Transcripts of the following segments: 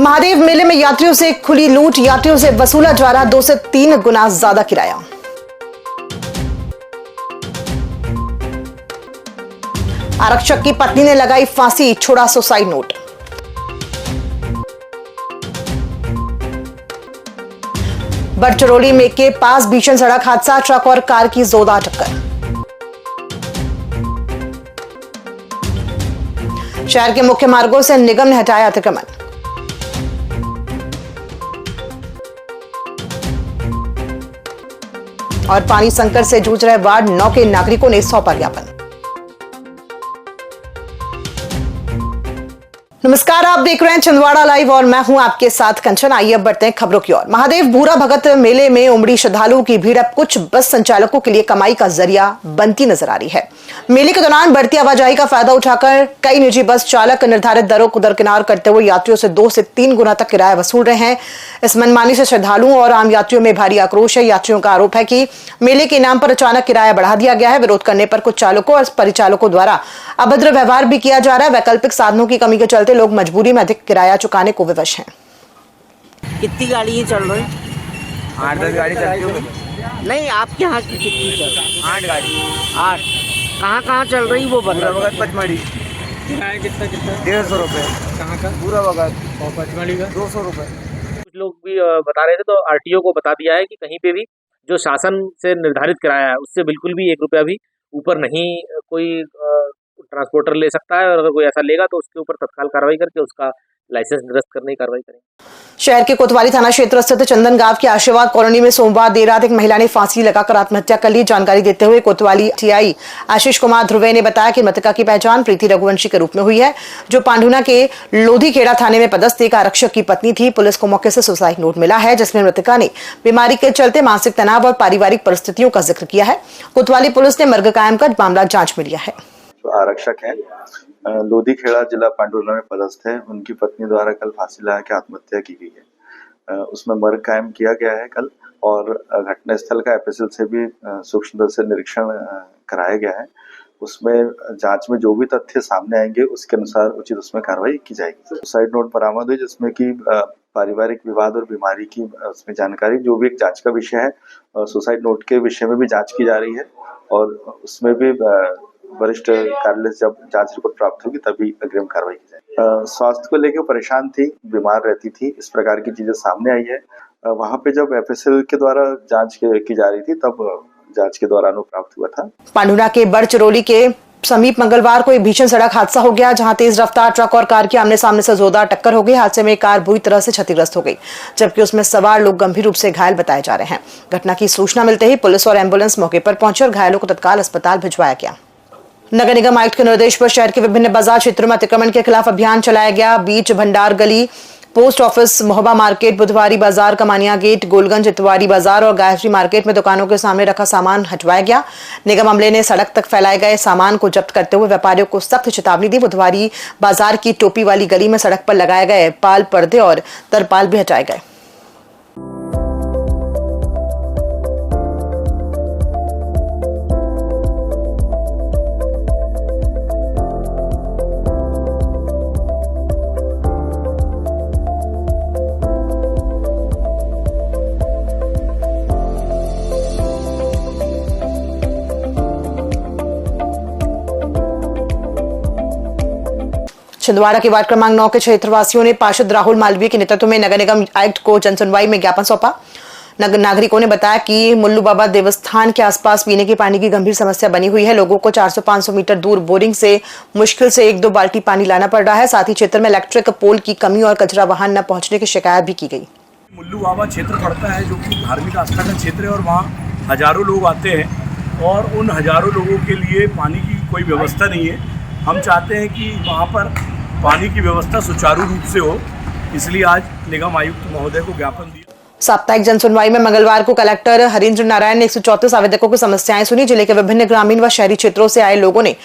महादेव मेले में यात्रियों से खुली लूट, यात्रियों से वसूला जा रहा 2 से 3 गुना ज्यादा किराया। आरक्षक की पत्नी ने लगाई फांसी, छोड़ा सुसाइड नोट। बड़चरौली में के पास भीषण सड़क हादसा, ट्रक और कार की जोरदार टक्कर। शहर के मुख्य मार्गों से निगम ने हटाया अतिक्रमण। और पानी संकट से जूझ रहे वार्ड 9 के नागरिकों ने सौंपा ज्ञापन। नमस्कार, आप देख रहे हैं छिंदवाड़ा लाइव और मैं हूं आपके साथ कंचन। आइए अब बढ़ते हैं खबरों की ओर। महादेव भूरा भगत मेले में उमड़ी श्रद्धालुओं की भीड़ अब कुछ बस संचालकों के लिए कमाई का जरिया बनती नजर आ रही है। मेले के दौरान बढ़ती आवाजाही का फायदा उठाकर कई निजी बस चालक निर्धारित दरों को दरकिनार करते हुए यात्रियों से 2 से 3 गुना तक किराया वसूल रहे हैं। इस मनमानी से श्रद्धालुओं और आम यात्रियों में भारी आक्रोश है। यात्रियों का आरोप है कि मेले के नाम पर अचानक किराया बढ़ा दिया गया है। विरोध करने पर कुछ चालकों और परिचालकों द्वारा अभद्र व्यवहार भी किया जा रहा है। वैकल्पिक साधनों की कमी के चलते लोग मजबूरी में अधिक किराया चुकाने को विवश हैं। कितनी गाड़ी चल रही? 8-10 गाड़ी चलती होगी। नहीं, आपके यहाँ की कितनी चल रही? 8 गाड़ी। 8। कहाँ चल रही वो पूरा बताओ। वक्त पचमढ़ी। किराया कितना 150 रुपये। कहाँ का? पूरा वक्त और पचमढ़ी का 200 रुपये। कुछ लोग भी बता रहे थे, तो आरटीओ को बता दिया है कि कहीं पे भी जो शासन से निर्धारित किराया है उससे बिल्कुल भी 1 रुपया भी ऊपर नहीं कोई ट्रांसपोर्टर ले सकता है, और अगर कोई ऐसा लेगा तो उसके ऊपर तत्काल कार्रवाई करके उसका लाइसेंस निरस्त करने की कार्रवाई करेंगे। शहर के कोतवाली थाना क्षेत्र स्थित चंदन गांव के आशीर्वाद कॉलोनी में सोमवार देर रात एक महिला ने फांसी लगाकर आत्महत्या कर ली। जानकारी देते हुए कोतवाली टीआई आशीष कुमार ध्रुवे ने बताया कि मृतका की पहचान प्रीति रघुवंशी के रूप में हुई है, जो पांडुना के लोधीखेड़ा थाने में पदस्थ एक आरक्षक की पत्नी थी। पुलिस को मौके से सुसाइड नोट मिला है, जिसमें मृतका ने बीमारी के चलते मानसिक तनाव और पारिवारिक परिस्थितियों का जिक्र किया है। कोतवाली पुलिस ने मर्ग कायम कर मामला जांच में लिया है। आरक्षक हैं, लोधीखेड़ा जिला पांडुना में पदस्थ है। उनकी पत्नी द्वारा कल फांसी लगा के आत्महत्या की गई है। उसमें मर्ग कायम किया गया है कल, और घटना स्थल का एफएसएल से भी सूक्ष्म से निरीक्षण कराया गया है। उसमें जांच में जो भी तथ्य सामने आएंगे उसके अनुसार उचित उसमें कार्रवाई की जाएगी। सुसाइड नोट बरामद हुई, जिसमें कि पारिवारिक विवाद और बीमारी की उसमें जानकारी, जो भी एक जांच का विषय है। सुसाइड नोट के विषय में भी जांच की जा रही है, और उसमें भी वरिष्ठ कार्यालय से जब जांच रिपोर्ट प्राप्त होगी तभी अग्रिम कार्रवाई की जाएगी। स्वास्थ्य को लेकर परेशान थी, बीमार रहती थी, इस प्रकार की चीजें सामने आई है। वहां पे जब एफएसएल के द्वारा जांच की जा रही थी तब जांच के दौरान वो प्राप्त हुआ था। पांडुना के बड़चरौली के समीप मंगलवार को एक भीषण सड़क हादसा हो गया, जहां तेज रफ्तार ट्रक और कार की आमने सामने से जोरदार टक्कर हो गई। हादसे में कार बुरी तरह से क्षतिग्रस्त हो गई, जबकि उसमें सवार लोग गंभीर रूप से घायल बताए जा रहे हैं। घटना की सूचना मिलते ही पुलिस और एम्बुलेंस मौके पर पहुंचे और घायलों को तत्काल अस्पताल भिजवाया गया। नगर निगम आयुक्त के निर्देश पर शहर के विभिन्न बाजार क्षेत्रों में अतिक्रमण के खिलाफ अभियान चलाया गया। बीच भंडार गली, पोस्ट ऑफिस, मोहबा मार्केट, बुधवारी बाजार, कमानिया गेट, गोलगंज, इतवारी बाजार और गायत्री मार्केट में दुकानों के सामने रखा सामान हटवाया गया। निगम अमले ने सड़क तक फैलाए गए सामान को जब्त करते हुए व्यापारियों को सख्त चेतावनी दी। बुधवारी बाजार की टोपी वाली गली में सड़क पर लगाए गए पाल पर्दे और तरपाल भी हटाए गए। छिंदवाड़ा के वार्ड क्रमांक 9 के क्षेत्रवासियों ने पार्षद राहुल मालवीय के नेतृत्व में नगर निगम आयुक्त को जनसुनवाई में ज्ञापन सौंपा। नागरिकों ने बताया कि मुल्लू बाबा देवस्थान के आसपास पीने के पानी की गंभीर समस्या बनी हुई है। लोगों को 400-500 मीटर दूर बोरिंग से मुश्किल से 1-2 बाल्टी पानी लाना पड़ रहा है। साथ ही क्षेत्र में इलेक्ट्रिक पोल की कमी और कचरा वाहन न पहुंचने की शिकायत भी की गई। मुल्लू बाबा क्षेत्र पड़ता है, जो कि धार्मिक आस्था का क्षेत्र है, और वहाँ हजारों लोग आते हैं, और उन हजारों लोगों के लिए पानी की कोई व्यवस्था नहीं है। हम चाहते हैं कि वहाँ पर पानी की व्यवस्था सुचारू रूप से हो, इसलिए आज निगम आयुक्त महोदय को ज्ञापन दिया। साप्ताहिक जनसुनवाई में मंगलवार को कलेक्टर हरीन्द्र नारायण ने 134 आवेदकों की समस्याएं सुनी। जिले के विभिन्न ग्रामीण व शहरी क्षेत्रों से आए लोगों ने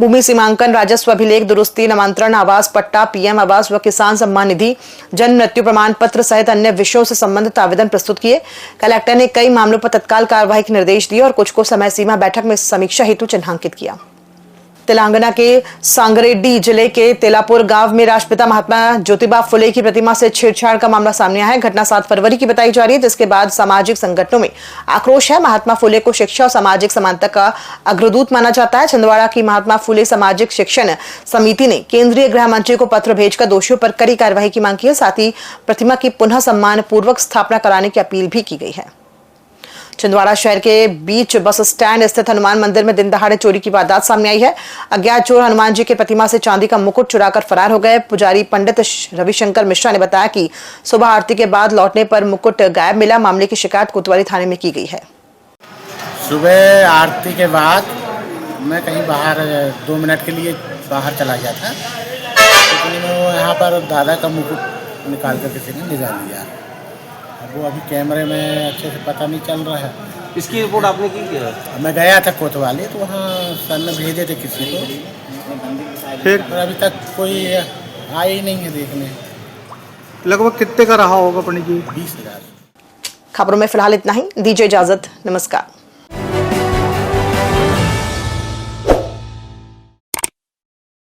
भूमि सीमांकन, राजस्व अभिलेख, दुरुस्ती, नामांतरण, आवास पट्टा, पीएम आवास व किसान सम्मान निधि, जन्म मृत्यु प्रमाण पत्र सहित अन्य विषयों से संबंधित आवेदन प्रस्तुत किए। कलेक्टर ने कई मामलों पर तत्काल कार्रवाई के निर्देश दिए और कुछ को समय सीमा बैठक में समीक्षा हेतु चिन्हांकित किया। तेलंगाना के सांगरेड्डी जिले के तेलापुर गांव में राष्ट्रपिता महात्मा ज्योतिबा फुले की प्रतिमा से छेड़छाड़ का मामला सामने आया है। घटना 7 फरवरी की बताई जा रही है, जिसके बाद सामाजिक संगठनों में आक्रोश है। महात्मा फुले को शिक्षा और सामाजिक समानता का अग्रदूत माना जाता है। छिंदवाड़ा की महात्मा फुले सामाजिक शिक्षण समिति ने केंद्रीय गृह मंत्री को पत्र भेजकर दोषियों पर कड़ी कार्रवाई की मांग की है। साथ ही प्रतिमा की पुनः सम्मान पूर्वक स्थापना कराने की अपील भी की गई है। छिंदवाड़ा शहर के बीच बस स्टैंड स्थित हनुमान मंदिर में दिन दहाड़े चोरी की वारदात सामने आई है। अज्ञात चोर हनुमान जी की प्रतिमा से चांदी का मुकुट चुराकर फरार हो गए। पुजारी पंडित रविशंकर मिश्रा ने बताया कि सुबह आरती के बाद लौटने पर मुकुट गायब मिला। मामले की शिकायत कोतवाली थाने में की गई है। सुबह आरती के बाद मैं कहीं बाहर 2 मिनट के लिए बाहर चला गया था, लेकिन यहाँ पर दादा का मुकुट निकाल कर किसी ने ले जा लिया। अब वो अभी कैमरे में अच्छे से पता नहीं चल रहा है। इसकी रिपोर्ट आपने की क्या? मैं गया था कोतवाली, तो वहाँ सर ने भेजे थे किसी को, फिर पर अभी तक कोई आया ही नहीं है देखने। लगभग कितने का रहा होगा पंडित जी? 20,000। खबरों में फिलहाल इतना ही। दीजिए इजाजत, नमस्कार।